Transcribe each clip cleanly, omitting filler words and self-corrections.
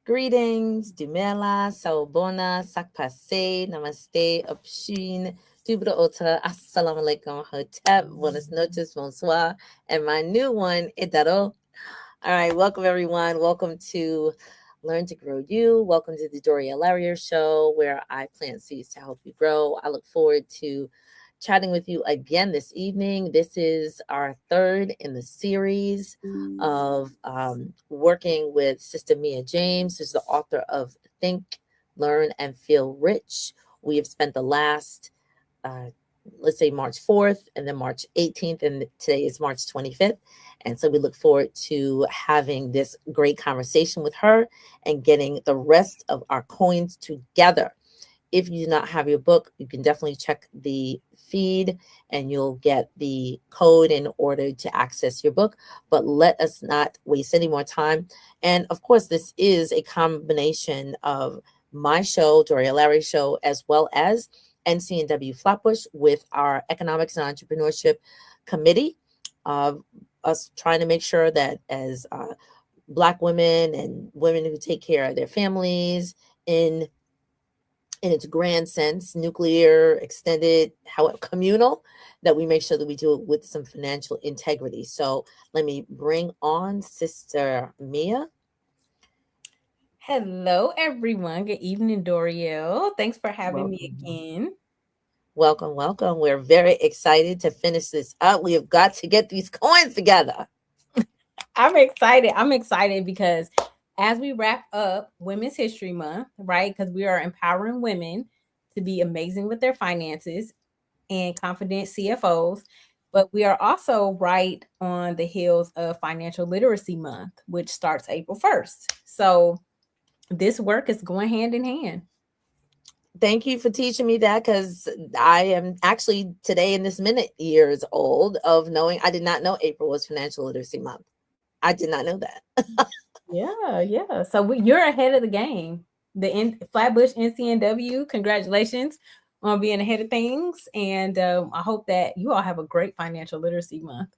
Greetings, Dumela, Sawubona, Sakpase, Namaste, Opshin, Dubra Ota, Assalamu alaikum, Hotep, Buenas noches, Bonsoir, and my new one, Idaro. All right, welcome everyone. Welcome to Learn to Grow You. Welcome to the Doriel Show, where I plant seeds to help you grow. I look forward to chatting with you again this evening. This is our third in the series of working with Sister Mia James, who's the author of Think, Learn, and Feel Rich. We have spent the last uh, let's say March 4th and then March 18th, and today is March 25th. And so we look forward to having this great conversation with her and getting the rest of our coins together. If you do not have your book, you can definitely check the feed and you'll get the code in order to access your book. But let us not waste any more time. And of course, this is a combination of my show, Doriel Show, as well as Ncnwflatbush with our Economics and Entrepreneurship Committee, us trying to make sure that as Black women and women who take care of their families in its grand sense, nuclear, extended, however, communal, that we make sure that we do it with some financial integrity. So let me bring on Sister Mia. Hello, everyone. Good evening, Doriel. Thanks for having me again. Welcome, welcome. We're very excited to finish this up. We have got to get these coins together. I'm excited. I'm excited because as we wrap up Women's History Month, right? Because we are empowering women to be amazing with their finances and confident CFOs. But we are also right on the heels of Financial Literacy Month, which starts April 1st. So this work is going hand in hand. Thank you for teaching me that, because I am actually today in this minute years old of knowing. I did not know April was Financial Literacy Month. I did not know that. Yeah. So you're ahead of the game. Flatbush NCNW, congratulations on being ahead of things. And I hope that you all have a great financial literacy month.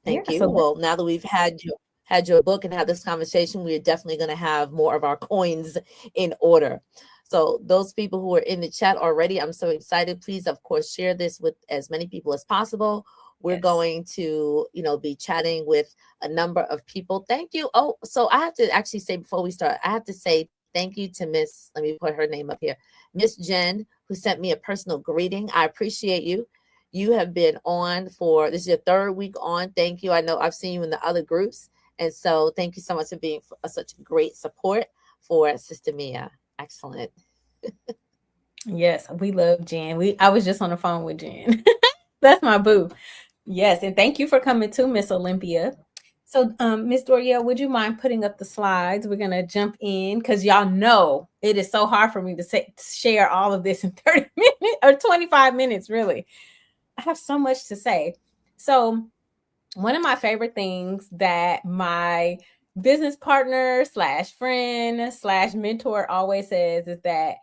Thank you. Well, now that we've had your book and had this conversation, we're definitely going to have more of our coins in order. So those people who are in the chat already, I'm so excited. Please, of course, share this with as many people as possible. We're going to, be chatting with a number of people. Thank you. Oh, so I have to actually say before we start, I have to say thank you to Miss, let me put her name up here, Miss Jen, who sent me a personal greeting. I appreciate you. You have been on for, this is your third week on. Thank you. I know I've seen you in the other groups. And so thank you so much for being such great support for Sister Mia. Excellent. Yes, we love Jen. I was just on the phone with Jen. That's my boo. Yes, and thank you for coming too, Miss Olympia. So, Miss Doriel, would you mind putting up the slides? We're gonna jump in because y'all know it is so hard for me to share all of this in 30 minutes or 25 minutes, really. I have so much to say. So, one of my favorite things that my business partner / friend / mentor always says is that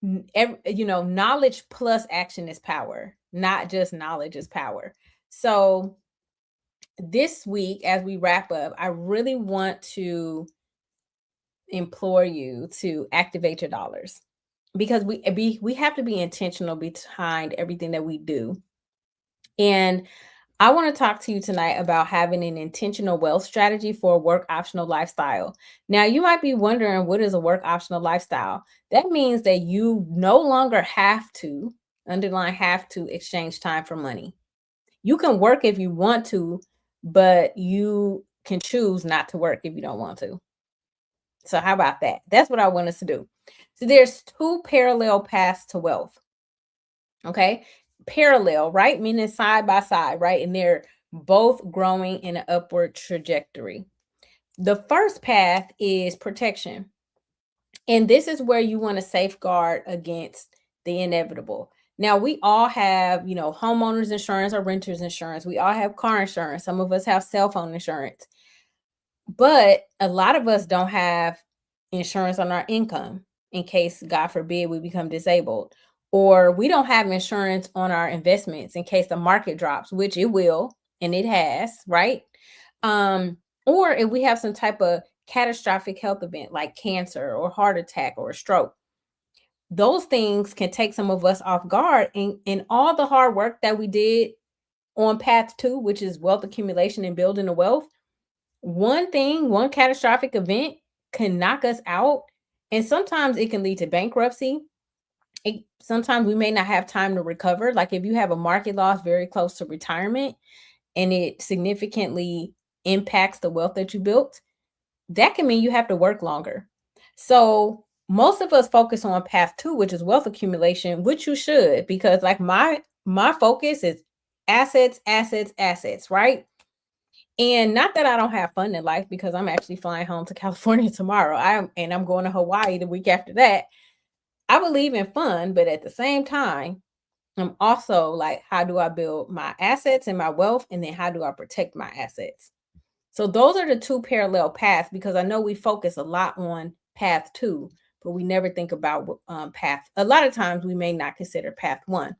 knowledge plus action is power, not just knowledge is power. So this week, as we wrap up, I really want to implore you to activate your dollars, because we have to be intentional behind everything that we do. And I want to talk to you tonight about having an intentional wealth strategy for a work optional lifestyle. Now, you might be wondering, what is a work optional lifestyle? That means that you no longer have to, underline have to, exchange time for money. You can work if you want to, but you can choose not to work if you don't want to. So how about that? That's what I want us to do. So there's two parallel paths to wealth. Okay. Parallel, right? Meaning side by side, right? And they're both growing in an upward trajectory. The first path is protection. And this is where you want to safeguard against the inevitable. Now, we all have, homeowners insurance or renters insurance. We all have car insurance. Some of us have cell phone insurance. But a lot of us don't have insurance on our income in case, God forbid, we become disabled. Or we don't have insurance on our investments in case the market drops, which it will, and it has, right? Or if we have some type of catastrophic health event like cancer or heart attack or a stroke. Those things can take some of us off guard, and all the hard work that we did on path 2, which is wealth accumulation and building the wealth. One catastrophic event can knock us out, and sometimes it can lead to bankruptcy. Sometimes we may not have time to recover. Like if you have a market loss very close to retirement and it significantly impacts the wealth that you built, that can mean you have to work longer. So most of us focus on path 2, which is wealth accumulation, which you should, because like my focus is assets, assets, assets, right? And not that I don't have fun in life, because I'm actually flying home to California tomorrow. I'm going to Hawaii the week after that. I believe in fun, but at the same time, I'm also like, how do I build my assets and my wealth? And then how do I protect my assets? So those are the two parallel paths, because I know we focus a lot on path 2, but we never think about path. A lot of times we may not consider path 1.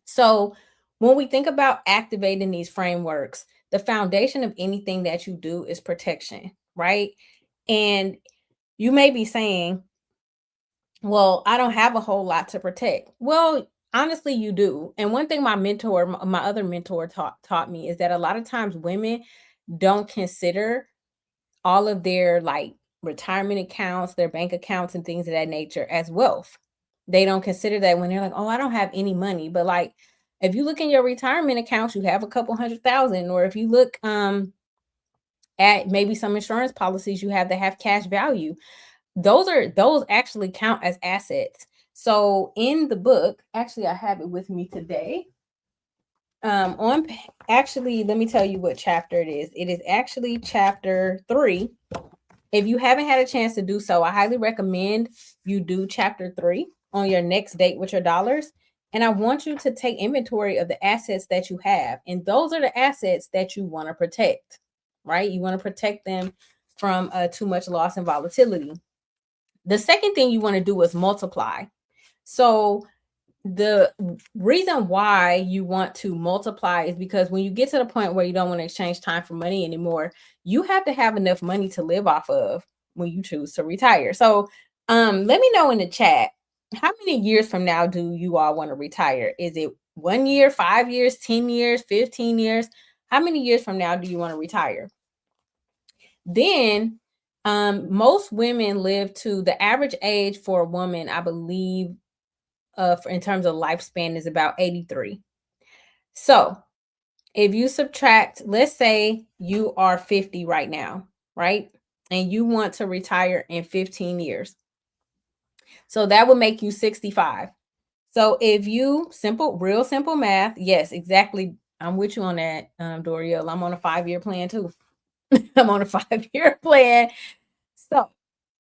So when we think about activating these frameworks, the foundation of anything that you do is protection, right? And you may be saying, well, I don't have a whole lot to protect. Well, honestly, you do. And one thing my other mentor taught me is that a lot of times women don't consider all of their like retirement accounts, their bank accounts, and things of that nature as wealth. They don't consider that when they're like, oh, I don't have any money. But like, if you look in your retirement accounts, you have a couple $100,000. Or if you look at maybe some insurance policies you have that have cash value, those actually count as assets. So in the book, actually, I have it with me today. Actually, let me tell you what chapter it is. It is actually chapter 3. If you haven't had a chance to do so, I highly recommend you do chapter 3 on your next date with your dollars. And I want you to take inventory of the assets that you have. And those are the assets that you want to protect, right? You want to protect them from too much loss and volatility. The second thing you want to do is multiply. So the reason why you want to multiply is because when you get to the point where you don't want to exchange time for money anymore, you have to have enough money to live off of when you choose to retire. So let me know in the chat, how many years from now do you all want to retire? Is it 1 year, 5 years, 10 years, 15 years? How many years from now do you want to retire? Then most women live to the average age for a woman, I believe, in terms of lifespan, is about 83. So if you subtract, let's say you are 50 right now, right? And you want to retire in 15 years. So that would make you 65. So if you real simple math, yes, exactly. I'm with you on that, Doriel. I'm on a 5-year plan too. I'm on a 5-year plan. So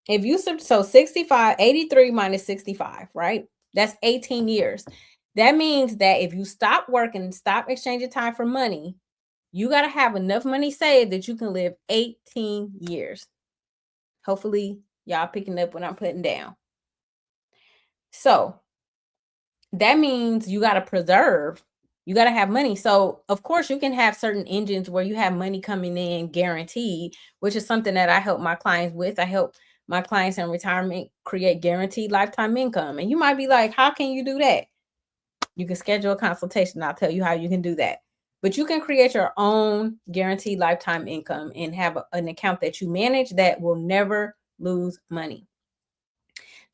if you 83 minus 65, right? That's 18 years. That means that if you stop working and stop exchanging time for money, you got to have enough money saved that you can live 18 years. Hopefully, y'all picking up what I'm putting down. So that means you got to preserve. You got to have money. So, of course, you can have certain engines where you have money coming in guaranteed, which is something that I help my clients with. I help my clients in retirement create guaranteed lifetime income. And you might be like, how can you do that? You can schedule a consultation. I'll tell you how you can do that. But you can create your own guaranteed lifetime income and have an account that you manage that will never lose money.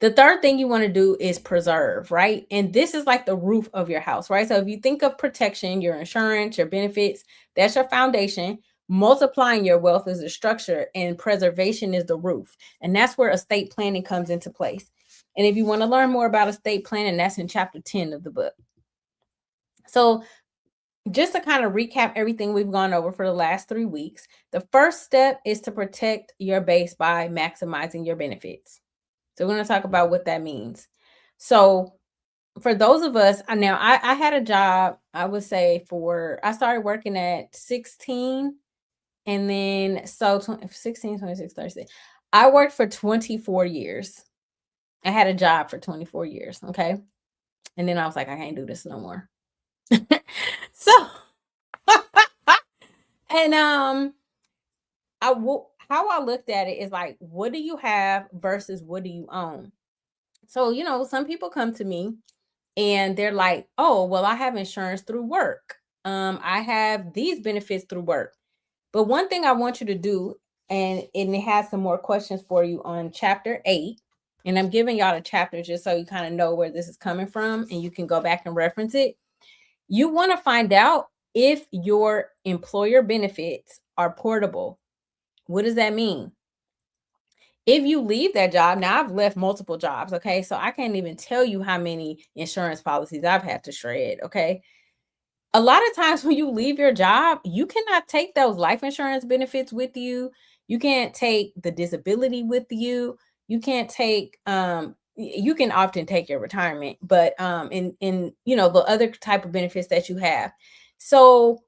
The third thing you want to do is preserve, right? And this is like the roof of your house, right? So if you think of protection, your insurance, your benefits, that's your foundation. Multiplying your wealth is the structure, and preservation is the roof. And that's where estate planning comes into place. And if you want to learn more about estate planning, that's in chapter 10 of the book. So just to kind of recap everything we've gone over for the last 3 weeks, the first step is to protect your base by maximizing your benefits. So we're going to talk about what that means. So for those of us, now I had a job, I would say I started working at 16, and then 16, 26, 36. I worked for 24 years. I had a job for 24 years. Okay. And then I was like, I can't do this no more. So, and how I looked at it is like, what do you have versus what do you own? So, you know, some people come to me and they're like, oh, well, I have insurance through work. I have these benefits through work. But one thing I want you to do, and it has some more questions for you on chapter 8. And I'm giving y'all the chapter just so you kind of know where this is coming from and you can go back and reference it. You want to find out if your employer benefits are portable. What does that mean? If you leave that job, now I've left multiple jobs, okay? So I can't even tell you how many insurance policies I've had to shred, okay? A lot of times when you leave your job, you cannot take those life insurance benefits with you. You can't take the disability with you. You can't take you can often take your retirement, but in you know, the other type of benefits that you have. So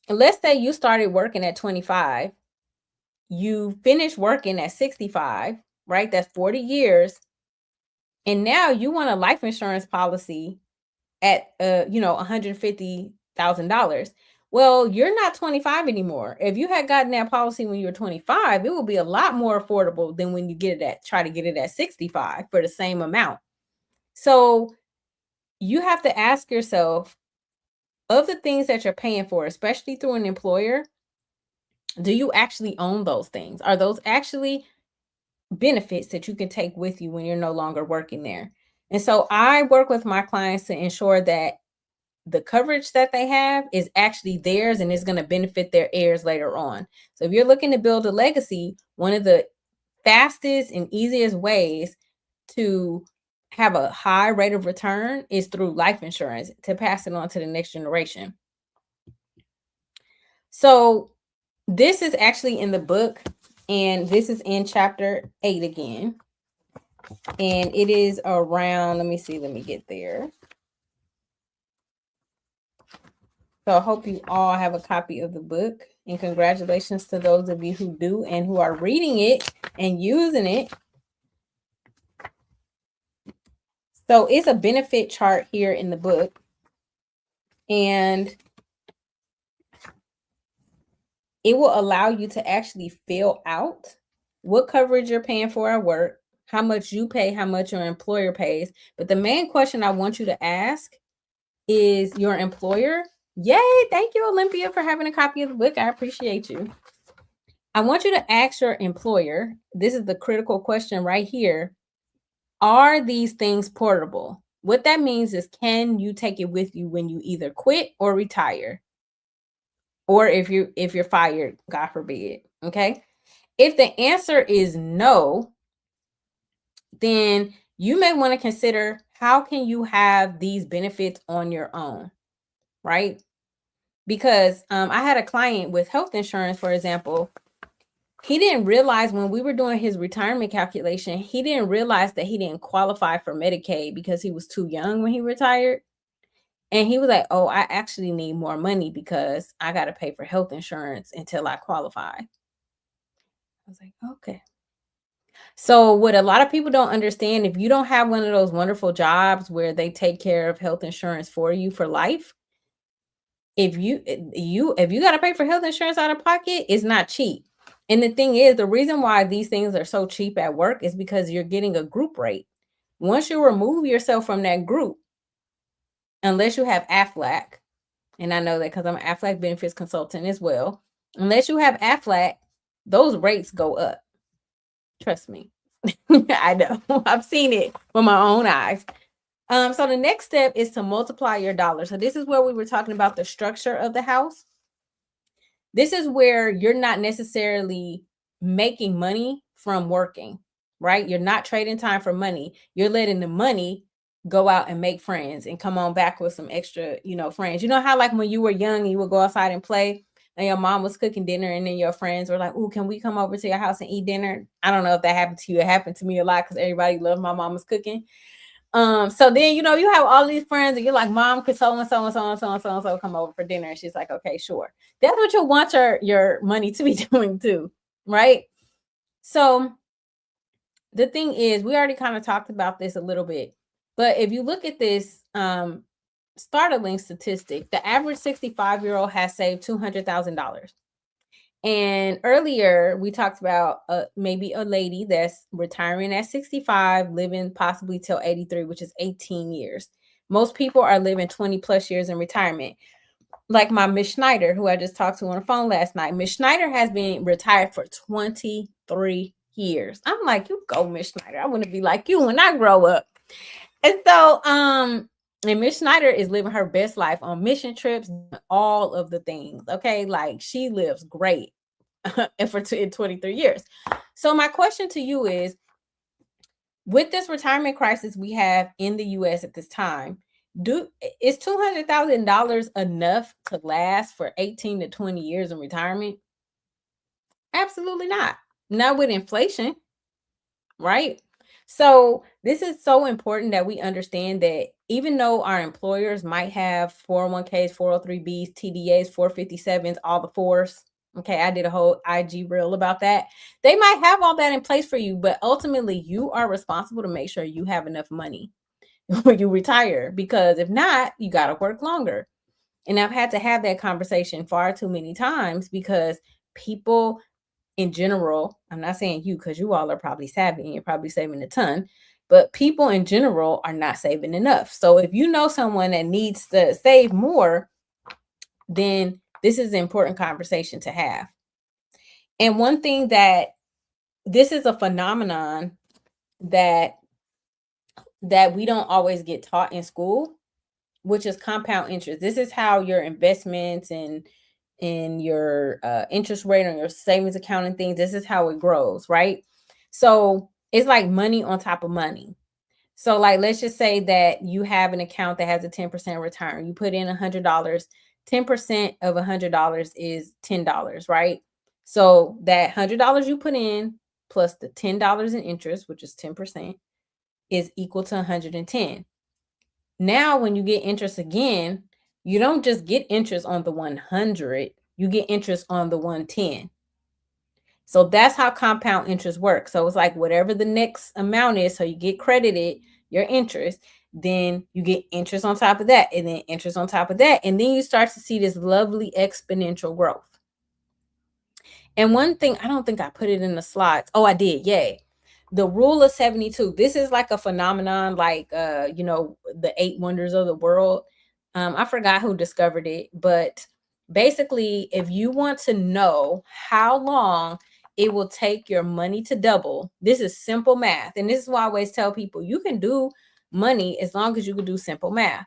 let's say you started working at 25, you finished working at 65, right? That's 40 years. And now you want a life insurance policy at you know, $150,000. Well, you're not 25 anymore. If you had gotten that policy when you were 25, it will be a lot more affordable than when you get it at try to get it at 65 for the same amount. So you have to ask yourself, of the things that you're paying for, especially through an employer, do you actually own those things? Are those actually benefits that you can take with you when you're no longer working there? And so I work with my clients to ensure that the coverage that they have is actually theirs and is going to benefit their heirs later on. So if you're looking to build a legacy, one of the fastest and easiest ways to have a high rate of return is through life insurance to pass it on to the next generation. So this is actually in the book, and this is in chapter 8 again. And it is around, let me see, let me get there. So I hope you all have a copy of the book, and congratulations to those of you who do and who are reading it and using it. So it's a benefit chart here in the book, and it will allow you to actually fill out what coverage you're paying for at work, how much you pay, how much your employer pays. But the main question I want you to ask is your employer. Yay, thank you, Olympia, for having a copy of the book. I appreciate you. I want you to ask your employer, this is the critical question right here, are these things portable? What that means is, can you take it with you when you either quit or retire? Or if you're fired, God forbid, okay? If the answer is no, then you may want to consider, how can you have these benefits on your own, right? Because I had a client with health insurance, for example. He didn't realize when we were doing his retirement calculation, he didn't realize that he didn't qualify for Medicaid because he was too young when he retired. And he was like, oh, I actually need more money because I got to pay for health insurance until I qualify. I was like, okay. So what a lot of people don't understand, if you don't have one of those wonderful jobs where they take care of health insurance for you for life, if you got to pay for health insurance out of pocket, it's not cheap. And the thing is, the reason why these things are so cheap at work is because you're getting a group rate. Once you remove yourself from that group, unless you have AFLAC, and I know that because I'm an AFLAC benefits consultant as well, unless you have AFLAC, those rates go up. Trust me. I know. I've seen it with my own eyes. So the next step is to multiply your dollars. So this is where we were talking about the structure of the house. This is where you're not necessarily making money from working, right? You're not trading time for money. You're letting the money go out and make friends and come on back with some extra, you know, friends. You know how like when you were young, you would go outside and play and your mom was cooking dinner and then your friends were like, "Ooh, can we come over to your house and eat dinner?" I don't know if that happened to you. It happened to me a lot because everybody loved my mama's cooking. So then, you know, you have all these friends and you're like, "Mom, could so and so and so and so and so and so come over for dinner?" And she's like, "Okay, sure." That's what you want your money to be doing too, right? So the thing is, we already kind of talked about this a little bit, but if you look at this startling statistic, the average 65-year-old has saved $200,000. And earlier we talked about maybe a lady that's retiring at 65, living possibly till 83, which is 18 years. Most people are living 20 plus years in retirement. Like my Miss Schneider, who I just talked to on the phone last night. Miss Schneider has been retired for 23 years. I'm like, you go, Miss Schneider. I want to be like you when I grow up. And so, and Miss Schneider is living her best life on mission trips, all of the things. Okay, like she lives great, and for in 23 years. So my question to you is, with this retirement crisis we have in the U.S. at this time, is $200,000 enough to last for 18 to 20 years in retirement? Absolutely not. Not with inflation, right? So this is so important that we understand that even though our employers might have 401ks, 403bs, TDAs, 457s, all the fours. Okay, I did a whole IG reel about that. They might have all that in place for you, but ultimately you are responsible to make sure you have enough money when you retire, because if not, you got to work longer. And I've had to have that conversation far too many times because people in general, I'm not saying you because you all are probably savvy and you're probably saving a ton, but people in general are not saving enough. So if you know someone that needs to save more, then this is an important conversation to have. And one thing that this is a phenomenon that we don't always get taught in school, which is compound interest. This is how your investments and your interest rate on your savings account and things, this is how it grows, right? So it's like money on top of money. So like, let's just say that you have an account that has a 10% return. You put in $100, 10% of $100 is $10, right? So that $100 you put in plus the $10 in interest, which is 10%, is equal to 110. Now, when you get interest again, you don't just get interest on the 100, you get interest on the 110. So that's how compound interest works. So it's like whatever the next amount is, so you get credited your interest, then you get interest on top of that, and then interest on top of that. And then you start to see this lovely exponential growth. And one thing, I don't think I put it in the slides. Oh, I did. Yay. The rule of 72. This is like a phenomenon, like the 8 wonders of the world. I forgot who discovered it, but basically, if you want to know how long it will take your money to double, this is simple math. And this is why I always tell people you can do money as long as you can do simple math.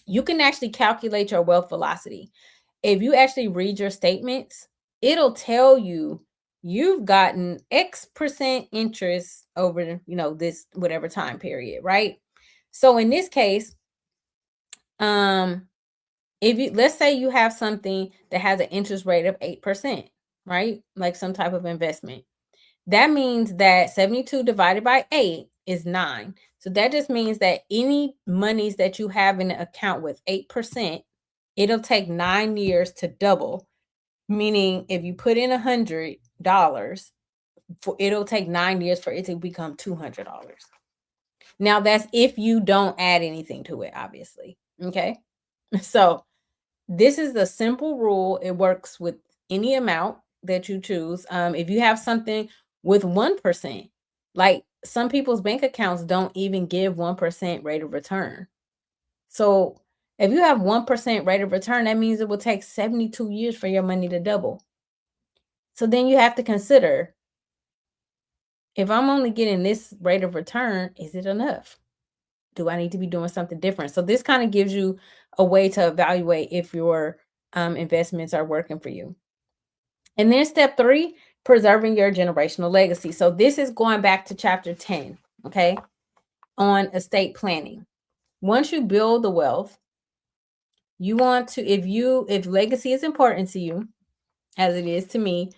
You can actually calculate your wealth velocity. If you actually read your statements, it'll tell you you've gotten X% interest over, this whatever time period, right? So in this case, if you, let's say you have something that has an interest rate of 8%, right? Like some type of investment. That means that 72 divided by 8 is 9. So that just means that any monies that you have in an account with 8%, it'll take 9 years to double. Meaning if you put in $100, it'll take 9 years for it to become $200. Now that's if you don't add anything to it, obviously. Okay. So this is the simple rule. It works with any amount that you choose. If you have something with 1%, like some people's bank accounts don't even give 1% rate of return. So if you have 1% rate of return, that means it will take 72 years for your money to double. So then you have to consider, if I'm only getting this rate of return, is it enough? Do I need to be doing something different? So this kind of gives you a way to evaluate if your investments are working for you. And then step 3, preserving your generational legacy. So this is going back to chapter 10, okay, on estate planning. Once you build the wealth, you want to, if legacy is important to you, as it is to me,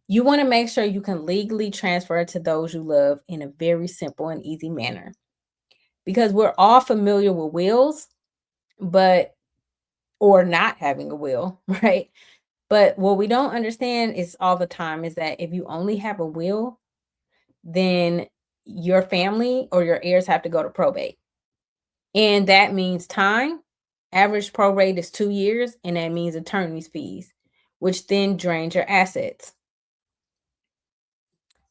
you want to make sure you can legally transfer it to those you love in a very simple and easy manner. Because we're all familiar with wills, or not having a will, right? But what we don't understand is all the time is that if you only have a will, then your family or your heirs have to go to probate. And that means time. Average probate is 2 years, and that means attorney's fees. which then drains your assets.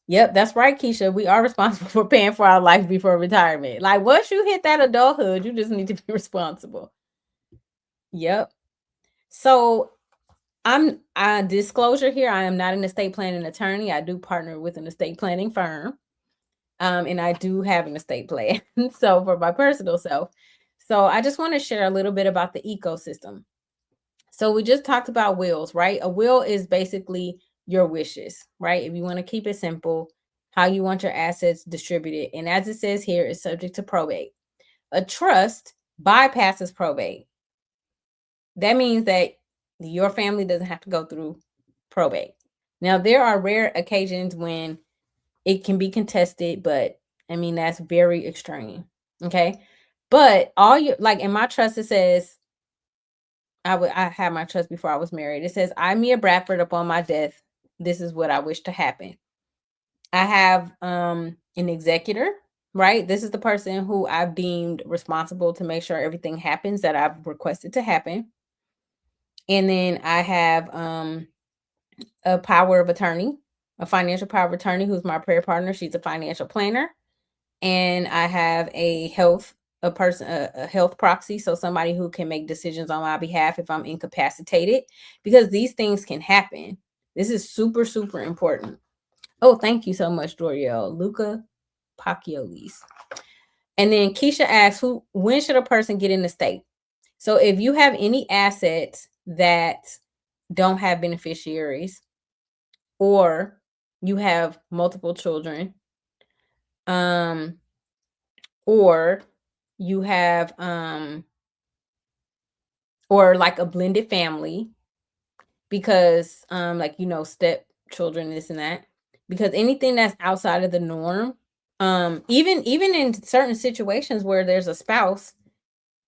Yep, that's right, Keisha. We are responsible for paying for our life before retirement. Like once you hit that adulthood, you just need to be responsible. Yep. So I'm disclosure here, I am not an estate planning attorney. I do partner with an estate planning firm. And I do have an estate plan. So for my personal self. So I just want to share a little bit about the ecosystem. So we just talked about wills, right? A will is basically your wishes, right? If you want to keep it simple, how you want your assets distributed. And as it says here, it's subject to probate. A trust bypasses probate. That means that your family doesn't have to go through probate. Now, there are rare occasions when it can be contested, but I mean, that's very extreme. Okay. But all you like in my trust, it says, I had my trust before I was married. It says, I, Mia Bradford, upon my death, this is what I wish to happen. I have an executor, right? This is the person who I've deemed responsible to make sure everything happens that I've requested to happen. And then I have a power of attorney, a financial power of attorney who's my prayer partner. She's a financial planner. And I have a health proxy, so somebody who can make decisions on my behalf if I'm incapacitated, because these things can happen. This is super, super important. Oh, thank you so much, Doriel. Luca Pacchiolis. And then Keisha asks, when should a person get in the state? So if you have any assets that don't have beneficiaries, or you have multiple children, or you have or like a blended family, because like step children, this and that, because anything that's outside of the norm, even in certain situations where there's a spouse,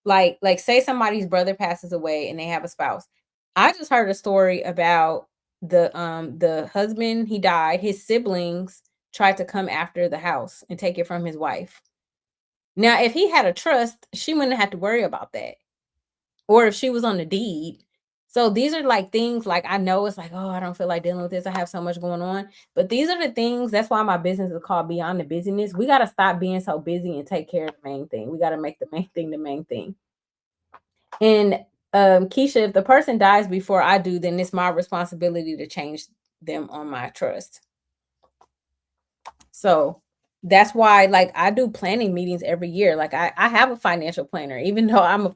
like say somebody's brother passes away and they have a spouse. I just heard a story about the husband, he died, his siblings tried to come after the house and take it from his wife. Now, if he had a trust, she wouldn't have to worry about that. Or if she was on the deed. So these are like things, like I know it's like, oh, I don't feel like dealing with this. I have so much going on. But these are the things, that's why my business is called Beyond the Busyness. We got to stop being so busy and take care of the main thing. We got to make the main thing the main thing. And Keisha, if the person dies before I do, then it's my responsibility to change them on my trust. So that's why, like, I do planning meetings every year. Like I have a financial planner, even though I'm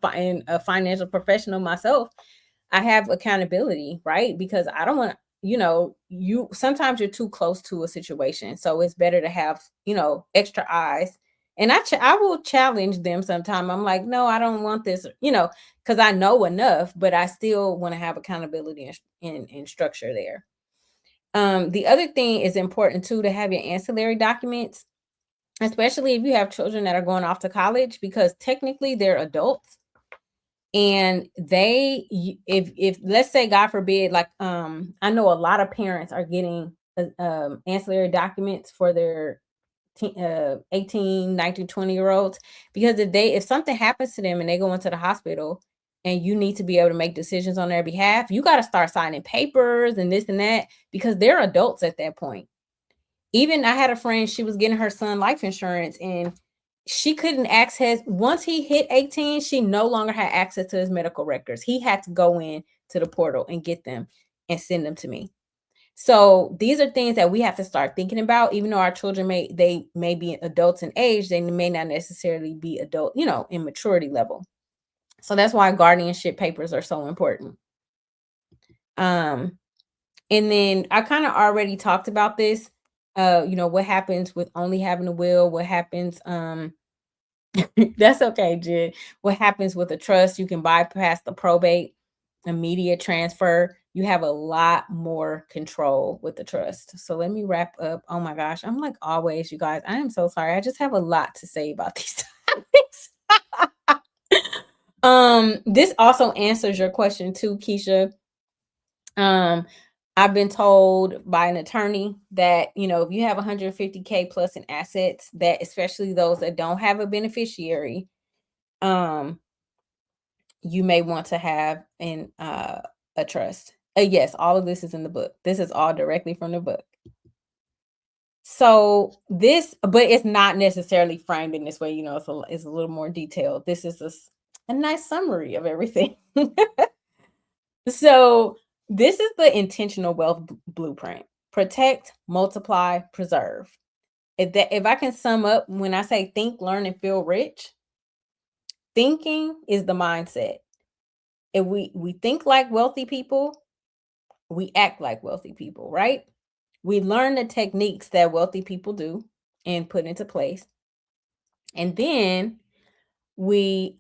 a financial professional myself. I have accountability, right? Because I don't want, you sometimes you're too close to a situation. So it's better to have, extra eyes. And I will challenge them sometime. I'm like, no, I don't want this, because I know enough, but I still want to have accountability and structure there. The other thing is important too, to have your ancillary documents, especially if you have children that are going off to college, because technically they're adults. And if let's say, God forbid, like I know a lot of parents are getting ancillary documents for their 18, 19, 20-year-olds, because if something happens to them and they go into the hospital and you need to be able to make decisions on their behalf, you got to start signing papers and this and that, because they're adults at that point. Even I had a friend, she was getting her son life insurance, and she couldn't access, once he hit 18, she no longer had access to his medical records. He had to go in to the portal and get them and send them to me. So these are things that we have to start thinking about. Even though our children may be adults in age, they may not necessarily be adult, in maturity level. So that's why guardianship papers are so important. And then I kind of already talked about this. What happens with only having a will, what happens, that's okay, Jen. What happens with a trust, you can bypass the probate, immediate transfer. You have a lot more control with the trust. So let me wrap up. Oh my gosh, I'm like always, you guys, I am so sorry. I just have a lot to say about these topics. This also answers your question too, Keisha. I've been told by an attorney that, if you have 150K plus in assets, that especially those that don't have a beneficiary, you may want to have a trust. Yes, all of this is in the book. This is all directly from the book. So this, but it's not necessarily framed in this way. You know, it's a little more detailed. This is a nice summary of everything. So this is the intentional wealth blueprint: protect, multiply, preserve. If I can sum up, when I say think, learn, and feel rich, thinking is the mindset. If we think like wealthy people, we act like wealthy people, right? We learn the techniques that wealthy people do and put into place. And then we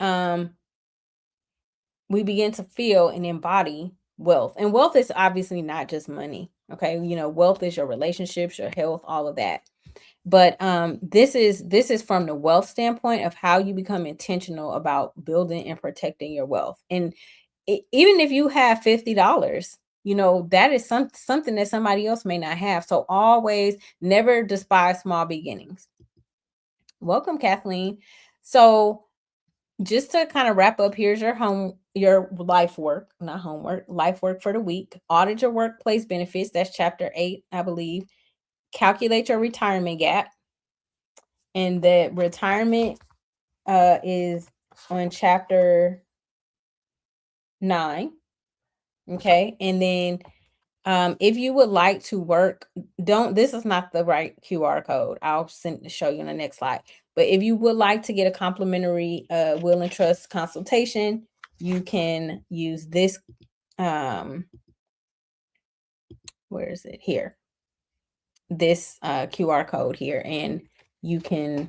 begin to feel and embody wealth. And wealth is obviously not just money. Okay. You know, wealth is your relationships, your health, all of that. But this is from the wealth standpoint of how you become intentional about building and protecting your wealth. And even if you have $50, you know, that is something that somebody else may not have. So always never despise small beginnings. Welcome, Kathleen. So just to kind of wrap up, here's your life work, not homework, life work for the week. Audit your workplace benefits. That's chapter 8, I believe. Calculate your retirement gap. And the retirement is on chapter 9. Okay. And then if you would like to work, this is not the right QR code. I'll show you on the next slide. But if you would like to get a complimentary will and trust consultation, you can use this. Where is it? Here. This QR code here, and you can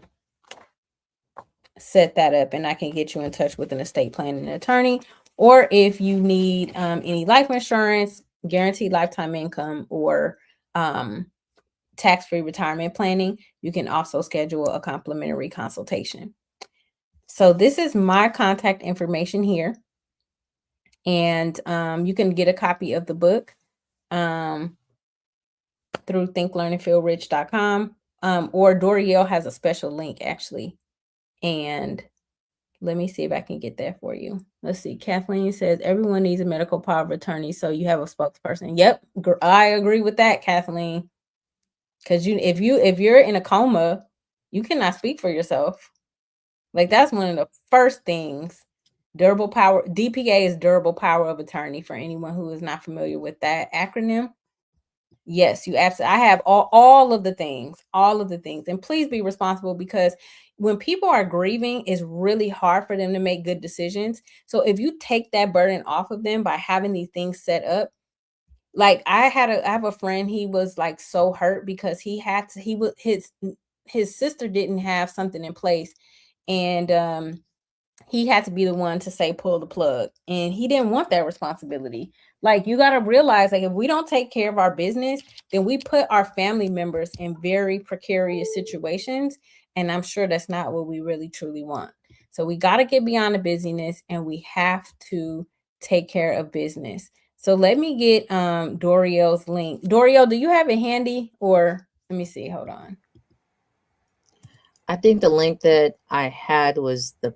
set that up, and I can get you in touch with an estate planning attorney. Or if you need any life insurance, guaranteed lifetime income, or tax-free retirement planning, you can also schedule a complimentary consultation. So this is my contact information here. And you can get a copy of the book through thinklearnandfeelrich.com. Or Doriel has a special link actually. And let me see if I can get that for you. Let's see. Kathleen says everyone needs a medical power of attorney, so you have a spokesperson. Yep, I agree with that, Kathleen. Because if you're in a coma, you cannot speak for yourself. Like, that's one of the first things. Durable power, DPA is durable power of attorney, for anyone who is not familiar with that acronym. Yes, you absolutely. I have all of the things, and please be responsible, because when people are grieving, it's really hard for them to make good decisions. So if you take that burden off of them by having these things set up, like I have a friend, he was like so hurt because his sister didn't have something in place, and he had to be the one to say pull the plug, and he didn't want that responsibility. Like, you got to realize, like, if we don't take care of our business, then we put our family members in very precarious situations, and I'm sure that's not what we really truly want. So we got to get beyond the busyness, and we have to take care of business. So let me get Doriel's link. Doriel, do you have it handy? Or let me see, hold on. I think the link that I had was the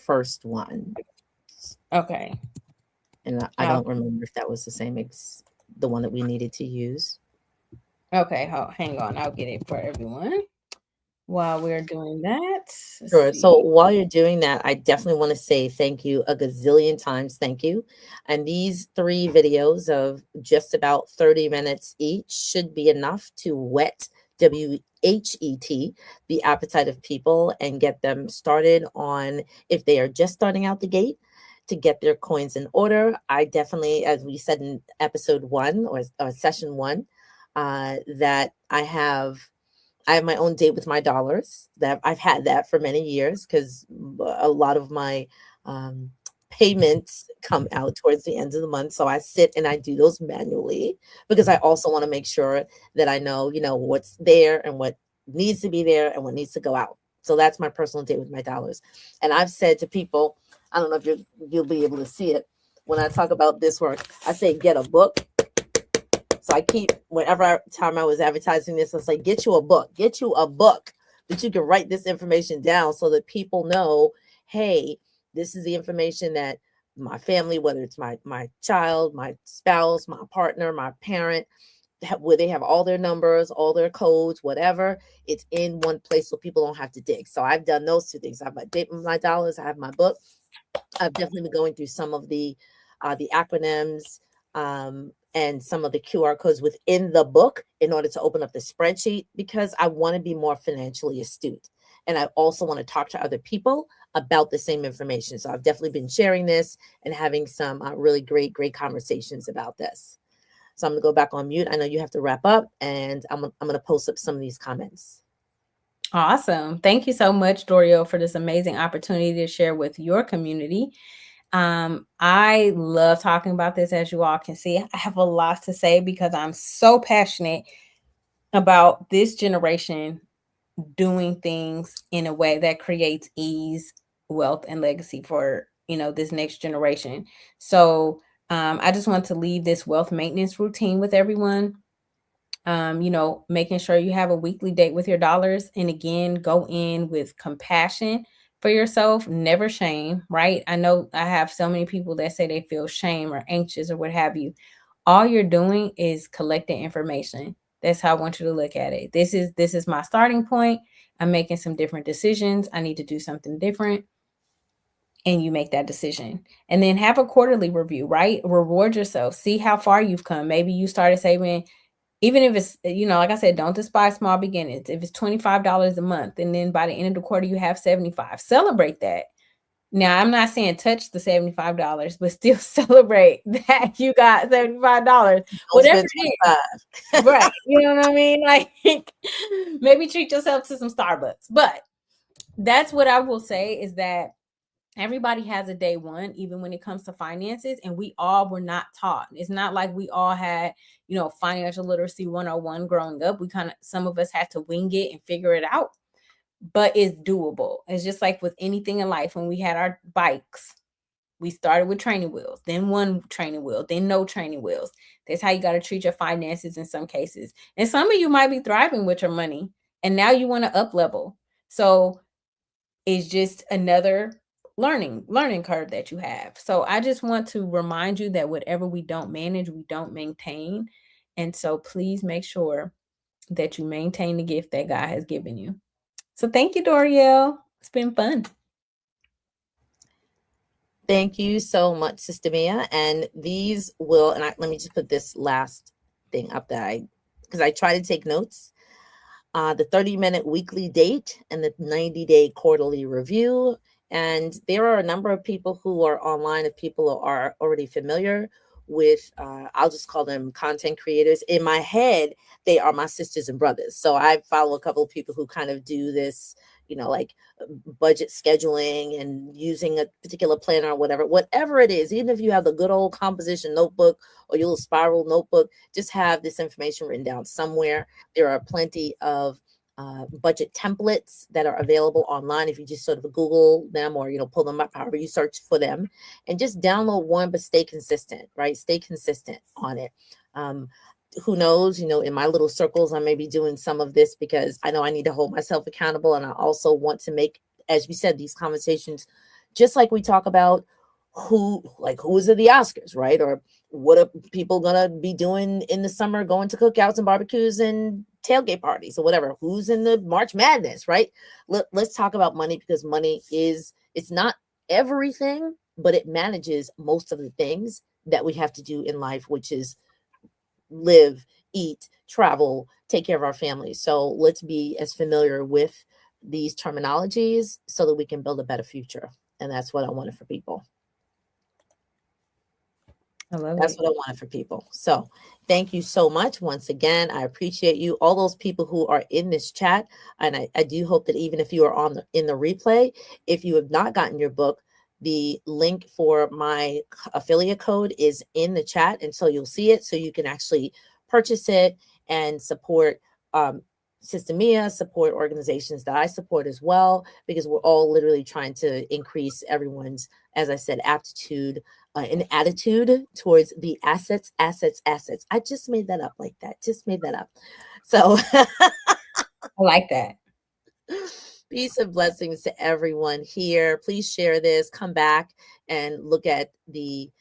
first one. Okay. And I don't remember if that was the same the one that we needed to use. Okay, hang on. I'll get it for everyone while we're doing that. Sure. So while you're doing that, I definitely want to say thank you a gazillion times. Thank you. And these 3 videos of just about 30 minutes each should be enough to whet, WHET, the appetite of people, and get them started on, if they are just starting out the gate, to get their coins in order. I definitely, as we said in episode 1 or session 1, that I have my own date with my dollars. That I've had that for many years, because a lot of my payments come out towards the end of the month. So I sit and I do those manually, because I also want to make sure that I know, what's there and what needs to be there and what needs to go out. So that's my personal date with my dollars. And I've said to people, I don't know if you'll be able to see it when I talk about this work, I say, get a book. So I keep, whenever time I was advertising this, I say, get you a book that you can write this information down, so that people know, hey, this is the information that my family, whether it's my child, my spouse, my partner, my parent, where they have all their numbers, all their codes, whatever. It's in one place so people don't have to dig. So I've done those two things. I have my dollars. I have my book. I've definitely been going through some of the acronyms, and some of the QR codes within the book in order to open up the spreadsheet, because I want to be more financially astute. And I also want to talk to other people about the same information. So I've definitely been sharing this and having some really great conversations about this. So I'm going to go back on mute. I know you have to wrap up, and I'm going to post up some of these comments. Awesome. Thank you so much, Doriel, for this amazing opportunity to share with your community. I love talking about this. As you all can see, I have a lot to say because I'm so passionate about this generation doing things in a way that creates ease, wealth, and legacy for, this next generation. So I just want to leave this wealth maintenance routine with everyone. Making sure you have a weekly date with your dollars. And again, go in with compassion for yourself, never shame, right? I know I have so many people that say they feel shame or anxious or what have you. All you're doing is collecting information. That's how I want you to look at it. This is my starting point. I'm making some different decisions. I need to do something different. And you make that decision. And then have a quarterly review, right? Reward yourself. See how far you've come. Maybe you started saving, even if it's, like I said, don't despise small beginnings. If it's $25 a month, and then by the end of the quarter, you have 75, celebrate that. Now, I'm not saying touch the $75, but still celebrate that you got $75, Don't whatever spend it 25. is. Right. You know what I mean? Like, maybe treat yourself to some Starbucks. But that's what I will say, is that everybody has a day one, even when it comes to finances, and we all were not taught. It's not like we all had, financial literacy 101 growing up. Some of us had to wing it and figure it out, but it's doable. It's just like with anything in life. When we had our bikes, we started with training wheels, then one training wheel, then no training wheels. That's how you got to treat your finances in some cases. And some of you might be thriving with your money, and now you want to up level. So it's just another learning curve that you have. So I just want to remind you that whatever we don't manage, we don't maintain. And so please make sure that you maintain the gift that God has given you. So thank you, Doriel. It's been fun. Thank you so much, Sister Mia. And these will, and let me just put this last thing up because I try to take notes. The 30-minute weekly date and the 90-day quarterly review. And there are a number of people who are online, if people are already familiar with, I'll just call them content creators. In my head, they are my sisters and brothers. So I follow a couple of people who kind of do this, like budget scheduling and using a particular planner or whatever it is. Even if you have the good old composition notebook or your little spiral notebook, just have this information written down somewhere. There are plenty of budget templates that are available online if you just sort of Google them, or pull them up, however you search for them, and just download one, but stay consistent, right? Stay consistent on it. Who knows, in my little circles, I may be doing some of this because I know I need to hold myself accountable. And I also want to make, as you said, these conversations, just like we talk about who is at the Oscars, right? Or what are people gonna be doing in the summer, going to cookouts and barbecues and tailgate parties or whatever? Who's in the March Madness, right? Let's talk about money, because money it's not everything, but it manages most of the things that we have to do in life, which is live, eat, travel, take care of our families. So let's be as familiar with these terminologies so that we can build a better future. And that's what I wanted for people. I love That's it. what I wanted for people. So thank you so much once again. I appreciate you, all those people who are in this chat. And I do hope that even if you are in the replay, if you have not gotten your book, the link for my affiliate code is in the chat. And so you'll see it, so you can actually purchase it and support Sister Mia, support organizations that I support as well, because we're all literally trying to increase everyone's, as I said, aptitude an attitude towards the assets. I just made that up like that. Just made that up. So I like that. Peace and blessings to everyone here. Please share this. Come back and look at the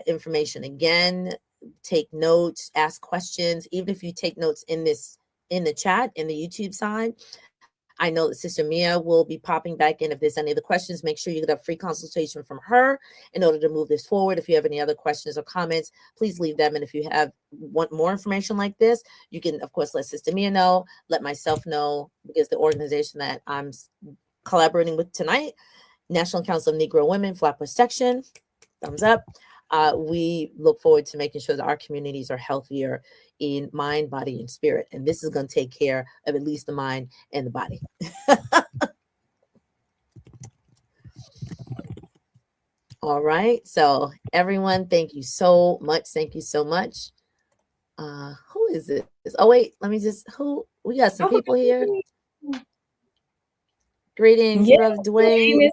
information again. Take notes. Ask questions. Even if you take notes in the chat in the YouTube side, I know that Sister Mia will be popping back in. If there's any other questions, make sure you get a free consultation from her in order to move this forward. If you have any other questions or comments, please leave them. And if you want more information like this, you can, of course, let Sister Mia know, let myself know, because the organization that I'm collaborating with tonight, National Council of Negro Women, Flatbush Section, thumbs up. We look forward to making sure that our communities are healthier in mind, body, and spirit. And this is going to take care of at least the mind and the body. All right. So everyone, thank you so much. Thank you so much. Who is this? Oh, wait, let me just, we got some people here. Greetings, Brother Dwayne.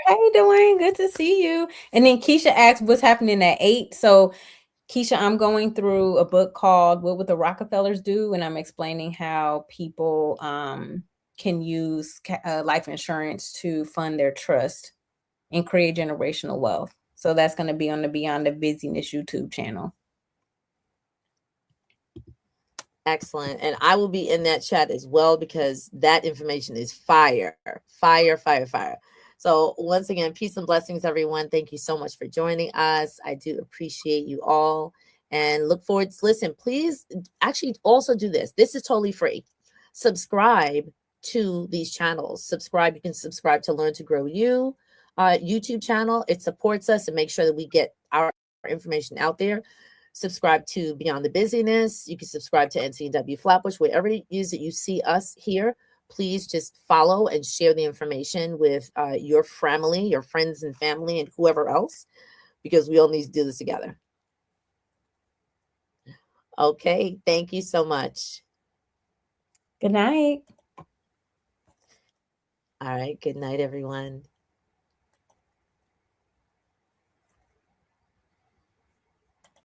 Hey, Dwayne, good to see you. And then Keisha asked what's happening at 8. So Keisha, I'm going through a book called What Would the Rockefellers Do? And I'm explaining how people can use life insurance to fund their trust and create generational wealth. So that's going to be on the Beyond the Busyness YouTube channel. Excellent. And I will be in that chat as well, because that information is fire, fire, fire, fire. So once again, peace and blessings, everyone. Thank you so much for joining us. I do appreciate you all and look forward to listen. Please actually also do this. This is totally free. Subscribe to these channels. Subscribe. You can subscribe to LearnToGrowU YouTube channel. It supports us and makes sure that we get our information out there. Subscribe to Beyond the Busyness. You can subscribe to Ncnwflatbush, wherever it is that you see us here. Please just follow and share the information with your family, your friends and family, and whoever else, because we all need to do this together. Okay, thank you so much. Good night. All right, good night, everyone.